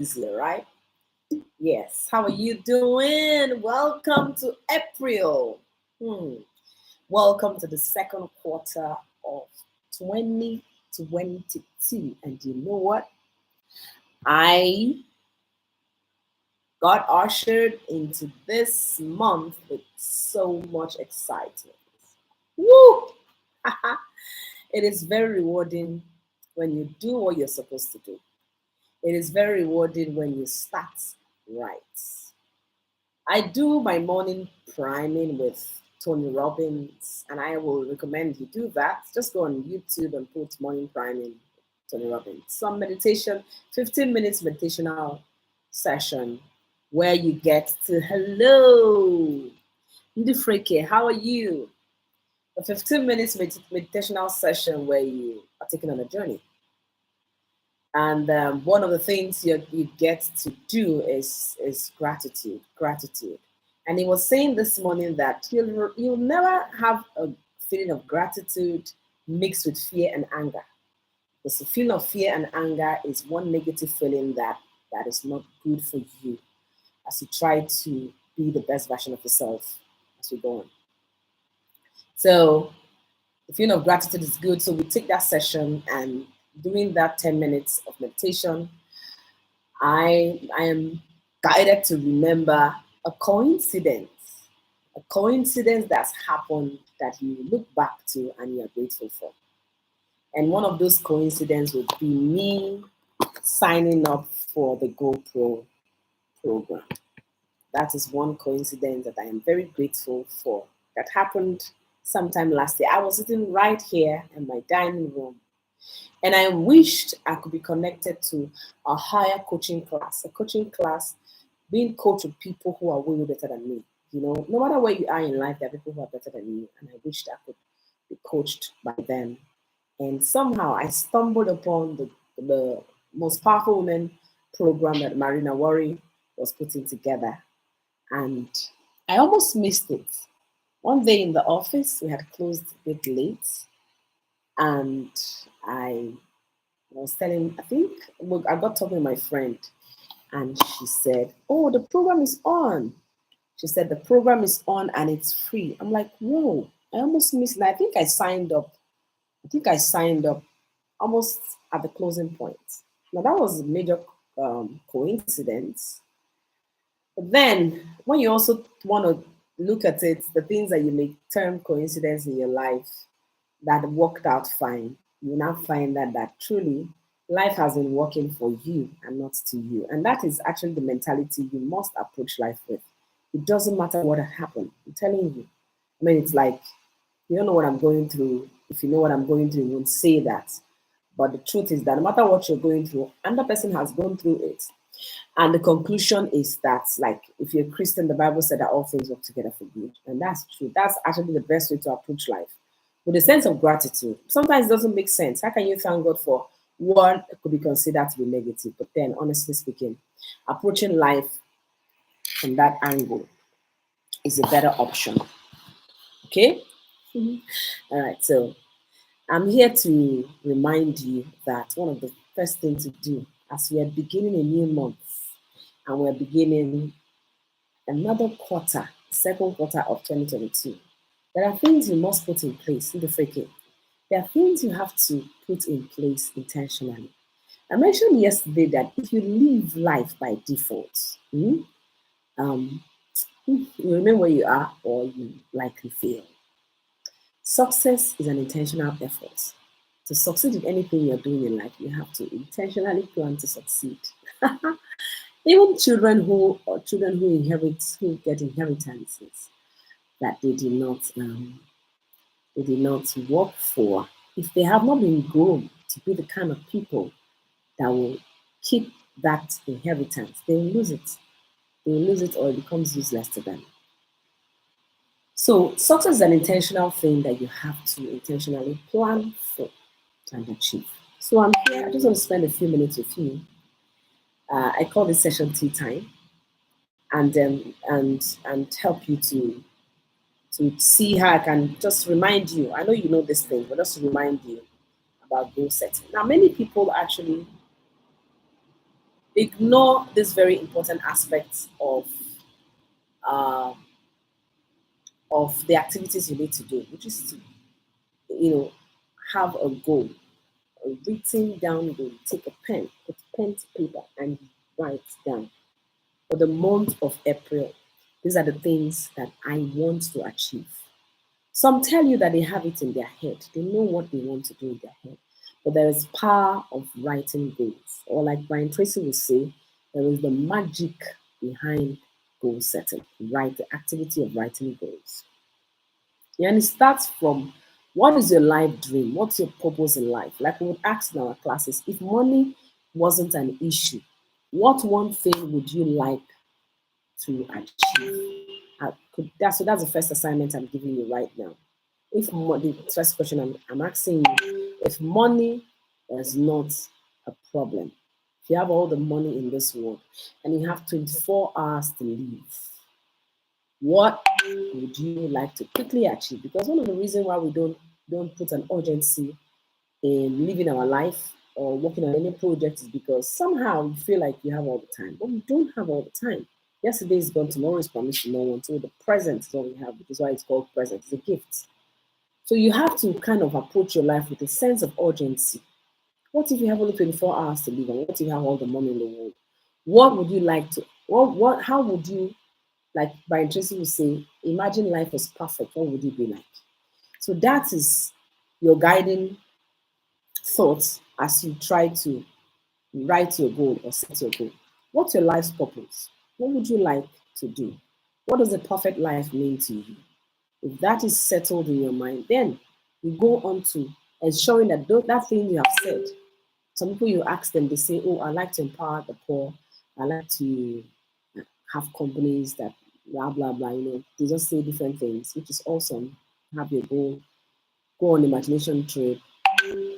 easier, right? Yes. How are you doing? Welcome to April. Welcome to the second quarter of 2022. And you know what? I got ushered into this month with so much excitement. Woo! It is very rewarding when you do what you're supposed to do. It is very rewarding when you start right. I do my morning priming with Tony Robbins, and I will recommend you do that. Just go on YouTube and put morning priming Tony Robbins. Some meditation, 15 minutes meditational session where you get to hello. Ndifreke, how are you? A 15 minutes meditational session where you are taken on a journey. And one of the things you get to do is gratitude. And he was saying this morning that you'll never have a feeling of gratitude mixed with fear and anger. Because the feeling of fear and anger is one negative feeling that is not good for you as you try to be the best version of yourself as we go on. So the feeling of gratitude is good. So we take that session, and during that 10 minutes of meditation, I am guided to remember a coincidence that's happened that you look back to and you are grateful for. And one of those coincidences would be me signing up for the GoPro program. That is one coincidence that I am very grateful for. That happened sometime last year. I was sitting right here in my dining room, and I wished I could be connected to a higher a coaching class, being coached with people who are way better than me. You know, no matter where you are in life, there are people who are better than you, and I wished I could be coached by them. And somehow I stumbled upon the most powerful women program that Marina Worry was putting together, and I almost missed it. One day in the office, we had closed a bit late, and I was telling, I think, well, I got talking to my friend, and she said, "Oh, the program is on." She said, "The program is on and it's free." I'm like, "Whoa, I almost missed it." I think I signed up. I think I signed up almost at the closing point. Now, that was a major coincidence. But then, when you also want to look at it, the things that you may term coincidence in your life that worked out fine, you now find that truly life has been working for you and not to you. And that is actually the mentality you must approach life with. It doesn't matter what happened. I'm telling you. I mean, it's like, you don't know what I'm going through. If you know what I'm going through, you won't say that. But the truth is that no matter what you're going through, another person has gone through it. And the conclusion is that, like, if you're a Christian, the Bible said that all things work together for good. And that's true. That's actually the best way to approach life. With a sense of gratitude. Sometimes it doesn't make sense. How can you thank God for what could be considered to be negative? But then, honestly speaking, approaching life from that angle is a better option. Okay? All right. So I'm here to remind you that one of the first things to do as we are beginning a new month and we're beginning another quarter, second quarter of 2022, there are things you must put in place in the freaking. There are things you have to put in place intentionally. I mentioned yesterday that if you live life by default, um, you remain where you are or you likely fail. Success is an intentional effort. To succeed in anything you're doing in life, you have to intentionally plan to succeed. Even children who get inheritances that they did not work for, if they have not been grown to be the kind of people that will keep that inheritance, they will lose it. They will lose it or it becomes useless to them. So success is an intentional thing that you have to intentionally plan for and achieve. So I'm here. I just want to spend a few minutes with you. I call this session tea time, and help you to see how I can just remind you. I know you know this thing, but just to remind you about goal setting. Now, many people actually ignore this very important aspect uh, of the activities you need to do, which is to, you know, have a goal, a written down goal. Take a pen, put pen to paper, and write down. For the month of April, these are the things that I want to achieve. Some tell you that they have it in their head. They know what they want to do in their head. But there is power of writing goals. Or like Brian Tracy would say, there is the magic behind goal setting. Right, the activity of writing goals. And it starts from what is your life dream? What's your purpose in life? Like we would ask in our classes, if money wasn't an issue, what one thing would you like to achieve? So that's the first assignment I'm giving you right now. If the first question I'm asking you, if money is not a problem, if you have all the money in this world and you have 24 hours to live, what would you like to quickly achieve? Because one of the reasons why we don't put an urgency in living our life or working on any project is because somehow you feel like you have all the time, but we don't have all the time. Yesterday is gone, tomorrow is promised to no one. So the present is all we have, which is why it's called present. It's a gift. So you have to kind of approach your life with a sense of urgency. What if you have only 24 hours to live, and what if you have all the money in the world? What would you like to? How would you, like Brian Tracy would say, imagine life was perfect? What would it be like? So that is your guiding thoughts as you try to write your goal or set your goal. What's your life's purpose? What would you like to do? What does a perfect life mean to you? If that is settled in your mind, then you go on to ensuring that that thing you have said. Some people you ask them, they say, "Oh, I like to empower the poor. I like to have companies that blah blah blah." They just say different things, which is awesome. Have your goal, go on imagination trip,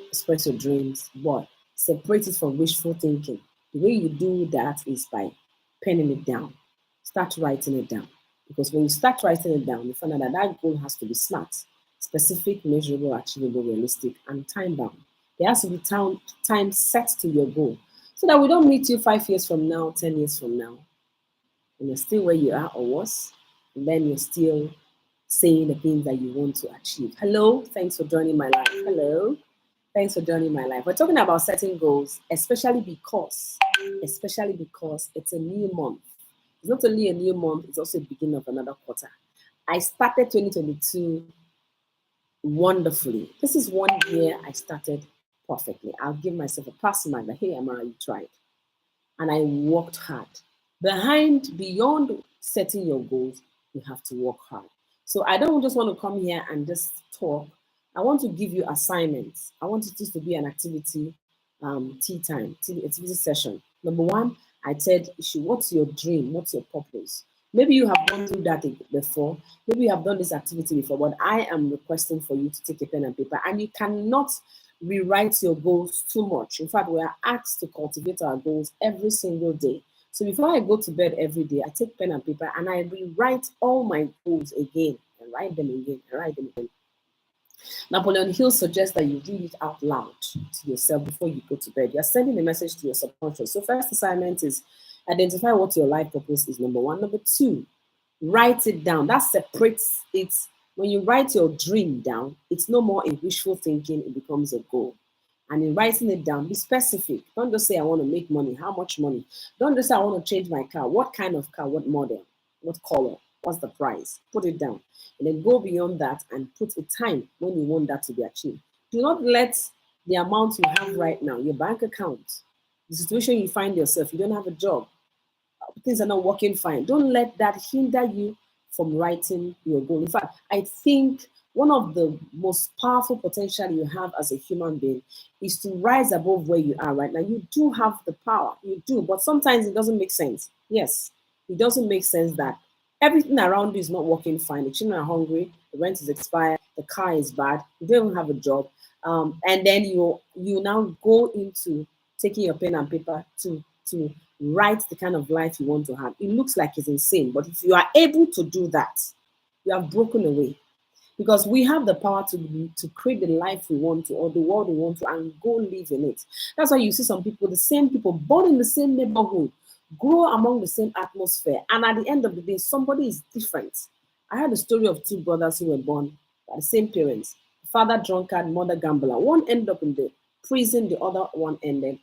express your dreams, but separate it from wishful thinking. The way you do that is by penning it down. Start writing it down. Because when you start writing it down, you find out that that goal has to be smart, specific, measurable, achievable, realistic, and time bound. There has to be time set to your goal so that we don't meet you 5 years from now, 10 years from now, and you're still where you are or worse, and then you're still saying the things that you want to achieve. Hello, thanks for joining my life. Hello. Thanks for joining my life. We're talking about setting goals, especially because it's a new month. It's not only a new month, it's also the beginning of another quarter. I started 2022 wonderfully. This is 1 year I started perfectly. I'll give myself a pass mark that, hey, Amara, you tried. And I worked hard. Beyond setting your goals, you have to work hard. So I don't just want to come here and just talk. I want to give you assignments. I want it to be an activity, tea time, activity session. Number one, I said, what's your dream? What's your purpose? Maybe you have gone through that before. Maybe you have done this activity before, but I am requesting for you to take a pen and paper. And you cannot rewrite your goals too much. In fact, we are asked to cultivate our goals every single day. So before I go to bed every day, I take pen and paper and I rewrite all my goals again and write them again and write them again. Napoleon Hill suggests that you read it out loud to yourself before you go to bed. You're sending a message to your subconscious. So first assignment is identify what your life purpose is, number one. Number two, write it down. That separates it. When you write your dream down, it's no more a wishful thinking, it becomes a goal. And in writing it down, be specific. Don't just say, I want to make money. How much money? Don't just say, I want to change my car. What kind of car? What model? What color? What's the price? Put it down. And then go beyond that and put a time when you want that to be achieved. Do not let the amount you have right now, your bank account, the situation you find yourself, you don't have a job, things are not working fine. Don't let that hinder you from writing your goal. In fact, I think one of the most powerful potential you have as a human being is to rise above where you are right now. You do have the power, you do, but sometimes it doesn't make sense. Yes, it doesn't make sense that everything around you is not working fine. The children are hungry, the rent is expired, the car is bad, you don't even have a job, and then you now go into taking your pen and paper to write the kind of life you want to have. It looks like it's insane, but if you are able to do that, you have broken away. because we have the power to create the life we want to or the world we want to and go live in it. That's why you see some people, the same people born in the same neighborhood, grow among the same atmosphere, and at the end of the day, somebody is different. I heard the story of two brothers who were born by the same parents. Father drunkard, mother gambler. One ended up in the prison, the other one ended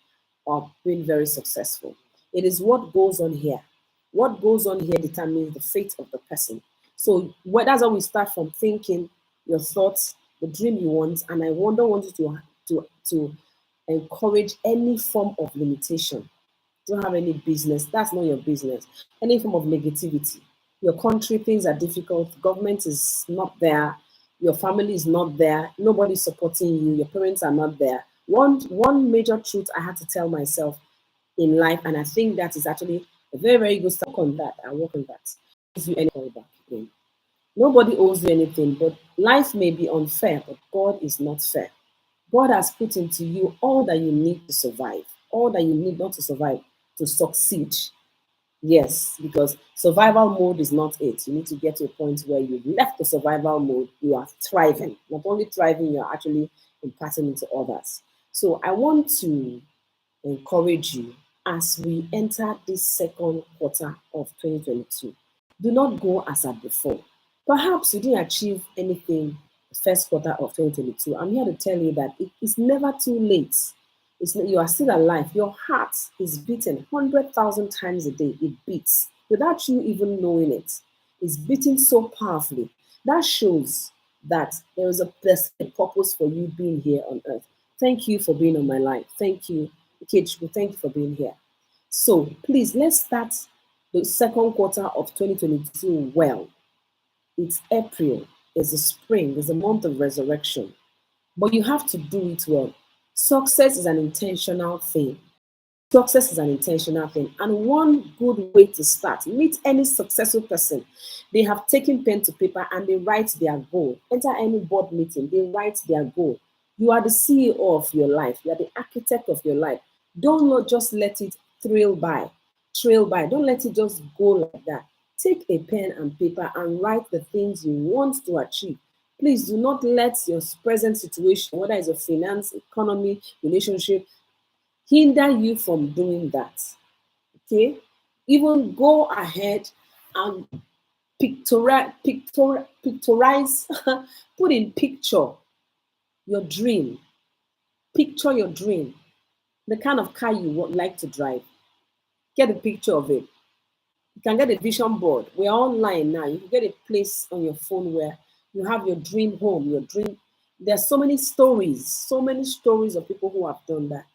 up being very successful. It is what goes on here. What goes on here determines the fate of the person. So that's how we start from thinking your thoughts, the dream you want, and I don't want you to encourage any form of limitation. Don't have any business. That's not your business. Any form of negativity. Your country, things are difficult. Government is not there. Your family is not there. Nobody's supporting you. Your parents are not there. One major truth I had to tell myself in life, and I think that is actually a very, very good start on that. I work on that. Owes you any back again. Nobody owes you anything, but life may be unfair, but God is not fair. God has put into you all that you need to survive, all that you need not to survive, to succeed. Yes, because survival mode is not it. You need to get to a point where you've left the survival mode, you are thriving. Not only thriving, you're actually imparting into others. So I want to encourage you as we enter this second quarter of 2022. Do not go as at before. Perhaps you didn't achieve anything the first quarter of 2022. I'm here to tell you that it is never too late. You are still alive. Your heart is beating 100,000 times a day. It beats without you even knowing it. It's beating so powerfully. That shows that there's a purpose for you being here on earth. Thank you for being on my life. Thank you, Ikechukwu. Thank you for being here. So please, let's start the second quarter of 2022 well. It's April, it's the spring, it's the month of resurrection. But you have to do it well. Success is an intentional thing. Success is an intentional thing. And one good way to start, meet any successful person. They have taken pen to paper and they write their goal. Enter any board meeting, they write their goal. You are the CEO of your life. You are the architect of your life. Don't just let it trail by. Don't let it just go like that. Take a pen and paper and write the things you want to achieve. Please do not let your present situation, whether it's a finance, economy, relationship, hinder you from doing that. Okay? Even go ahead and pictorize, put in picture your dream. Picture your dream, the kind of car you would like to drive. Get a picture of it. You can get a vision board. We are online now. You can get a place on your phone where you have your dream home, your dream. There's so many stories of people who have done that.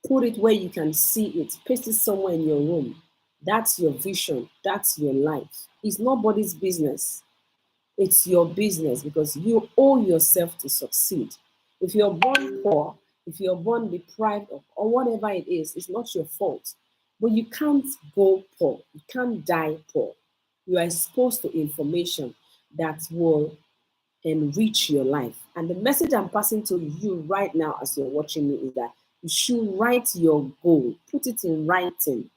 Put it where you can see it. Paste it somewhere in your room. That's your vision. That's your life. It's nobody's business. It's your business because you owe yourself to succeed. If you're born poor, if you're born deprived of, or whatever it is, it's not your fault. But you can't go poor. You can't die poor. You are exposed to information that will enrich your life. And the message I'm passing to you right now as you're watching me is that you should write your goal, put it in writing.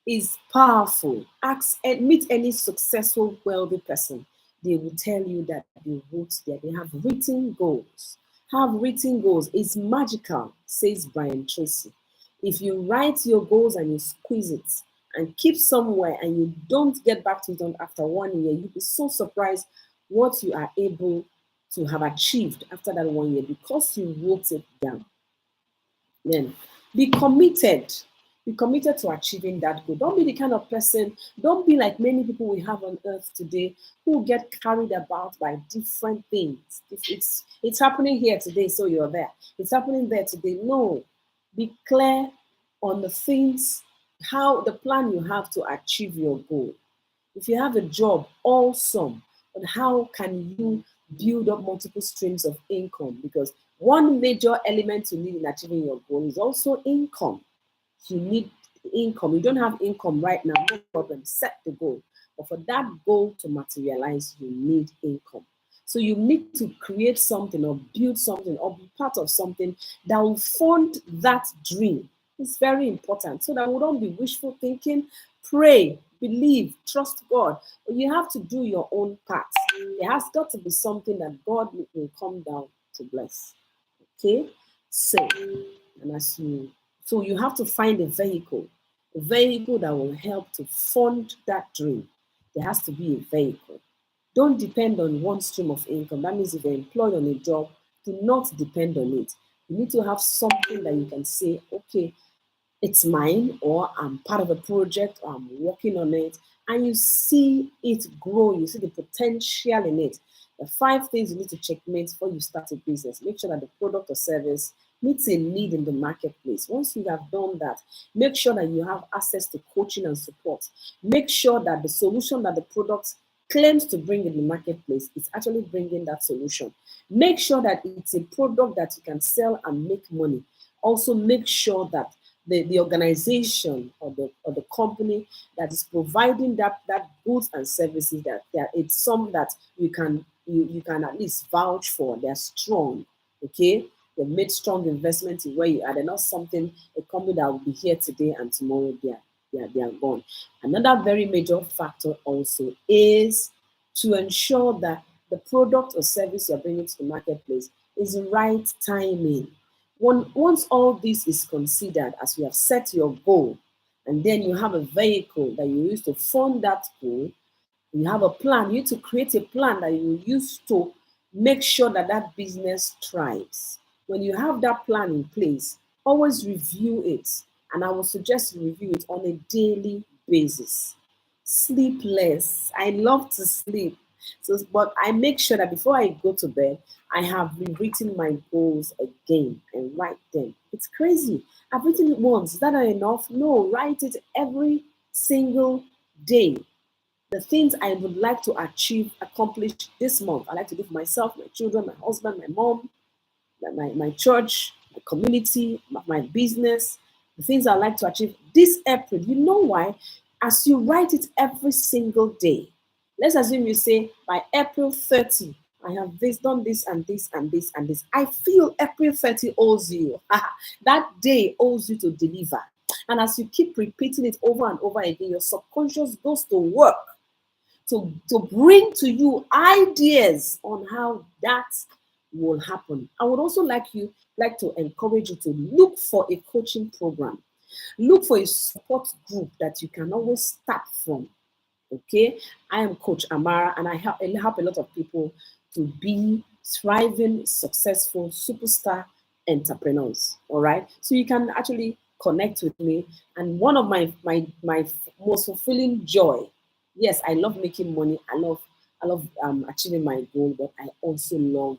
Is powerful. Ask and meet any successful, wealthy person. They will tell you that they wrote there. They have written goals. Have written goals. It's magical, says Brian Tracy. If you write your goals and you squeeze it and keep somewhere and you don't get back to it after 1 year, you'll be so surprised what you are able to have achieved after that 1 year because you wrote it down. Then be committed. Be committed to achieving that goal. Don't be the kind of person, don't be like many people we have on earth today who get carried about by different things. It's happening here today, so you're there. It's happening there today. No. Be clear on the things, how the plan you have to achieve your goal. If you have a job, awesome. But how can you build up multiple streams of income? Because one major element you need in achieving your goal is also income. You need income. You don't have income right now, no problem. Set the goal. But for that goal to materialize, you need income. So you need to create something or build something or be part of something that will fund that dream. It's very important so that we don't be wishful thinking. Pray, believe, trust God. But you have to do your own part. There has got to be something that God will come down to bless. Okay? So, and as you, so you have to find a vehicle that will help to fund that dream. There has to be a vehicle. Don't depend on one stream of income. That means if you're employed on a job, do not depend on it. You need to have something that you can say, okay, it's mine, or I'm part of a project, or I'm working on it, and you see it grow, you see the potential in it. The 5 things you need to checkmate before you start a business. Make sure that the product or service meets a need in the marketplace. Once you have done that, make sure that you have access to coaching and support. Make sure that the solution that the product claims to bring in the marketplace is actually bringing that solution. Make sure that it's a product that you can sell and make money. Also, make sure that the organization or the company that is providing that goods and services, that it's some that you can at least vouch for. They're strong, okay? They made strong investments in where you are. They're not something, a company that will be here today and tomorrow they are gone. Another very major factor also is to ensure that the product or service you're bringing to the marketplace is the right timing. Once all this is considered, as you have set your goal, and then you have a vehicle that you use to fund that goal, you have a plan. You need to create a plan that you use to make sure that that business thrives. When you have that plan in place, always review it. And I would suggest you review it on a daily basis. Sleep less. I love to sleep. So, but I make sure that before I go to bed, I have rewritten my goals again and write them. It's crazy. I've written it once. Is that not enough? No, write it every single day. The things I would like to achieve, accomplish this month. I like to give myself, my children, my husband, my mom, my church, my community, my business, the things I like to achieve this April. You know why? As you write it every single day, let's assume you say by April 30, I have this, done this and this and this and this. I feel April 30 owes you. That day owes you to deliver. And as you keep repeating it over and over again, your subconscious goes to work to bring to you ideas on how that will happen. I would also like to encourage you to look for a coaching program. Look for a support group that you can always start from. Okay, I am Coach Amara, and I help a lot of people to be thriving, successful, superstar entrepreneurs. All right, so you can actually connect with me. And one of my most fulfilling joy, yes, I love making money. I love achieving my goal, but I also love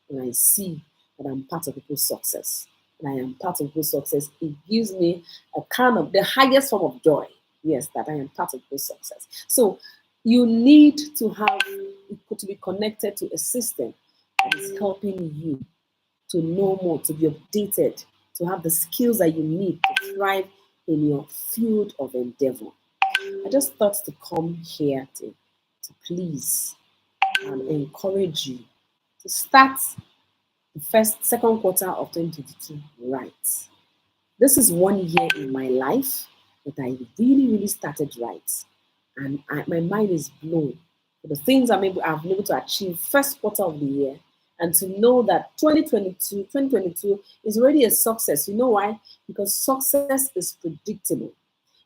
when I see that I'm part of people's success. And I am part of people's success. It gives me a kind of the highest form of joy. Yes, that I am part of people's success. So you need to be connected to a system that is helping you to know more, to be updated, to have the skills that you need to thrive in your field of endeavor. I just thought to come here to please encourage you to start the second quarter of 2022 right. This is 1 year in my life that I really started right. And my mind is blown for the things I've been able to achieve first quarter of the year, and to know that 2022 is already a success. You know why? Because success is predictable.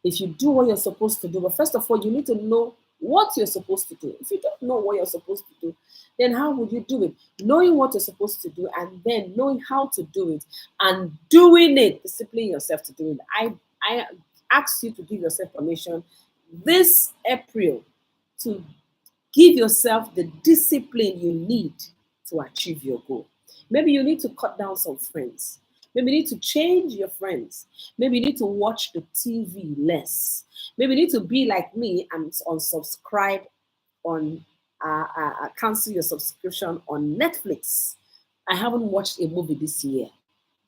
If you do what you're supposed to do, but first of all, you need to know what you're supposed to do. If you don't know what you're supposed to do, then how would you do it? Knowing what you're supposed to do, and then knowing how to do it and doing it, discipline yourself to do it. I ask you to give yourself permission this April to give yourself the discipline you need to achieve your goal. Maybe you need to cut down some friends. Maybe you need to change your friends. Maybe you need to watch the TV less. Maybe you need to be like me and unsubscribe on cancel your subscription on Netflix. I haven't watched a movie this year.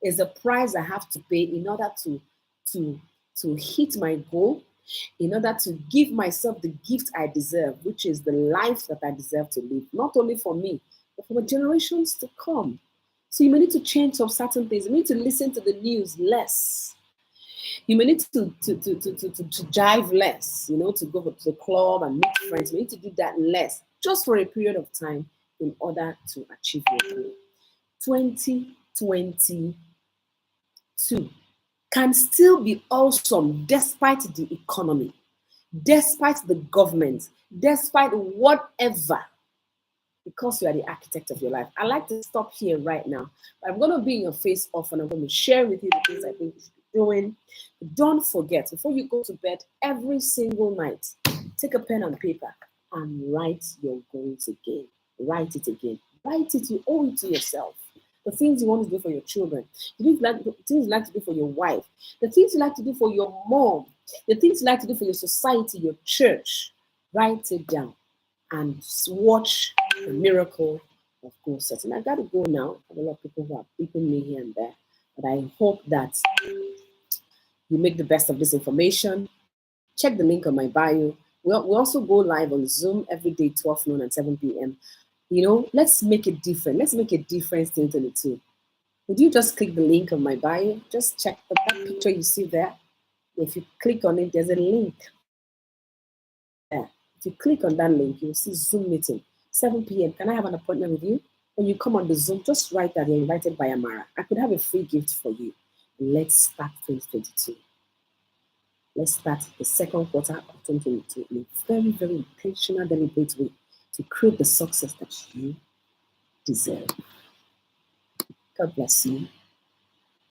It's a price I have to pay in order to to hit my goal, in order to give myself the gift I deserve, which is the life that I deserve to live, not only for me, but for the generations to come. So you may need to change some certain things. You need to listen to the news less. You may need to jive less, to go to the club and meet friends. You need to do that less, just for a period of time in order to achieve your goal. 2022 can still be awesome despite the economy, despite the government, despite whatever, because you are the architect of your life. I like to stop here right now. I'm going to be in your face often. I'm going to share with you the things I think you should be doing. But don't forget, before you go to bed every single night, take a pen and paper and write your goals again. Write it again. Write it. You owe it to yourself. The things you want to do for your children, the things you like to do for your wife, the things you like to do for your mom, the things you like to do for your society, your church. Write it down and watch the miracle of goal setting. I got to go now. I have a lot of people who are beeping me here and there, but I hope that you make the best of this information. Check the link on my bio. We also go live on Zoom every day, 12 noon and 7 p.m. Let's make it different. Let's make a difference in 2022. Would you just click the link on my bio? Just check that picture you see there. If you click on it, there's a link there. If you click on that link, you'll see Zoom meeting, 7 p.m. Can I have an appointment with you? When you come on the Zoom, just write that you're invited by Amara. I could have a free gift for you. Let's start 2022. Let's start the second quarter of 2022 in a very, very intentional, deliberate way to create the success that you deserve. God bless you.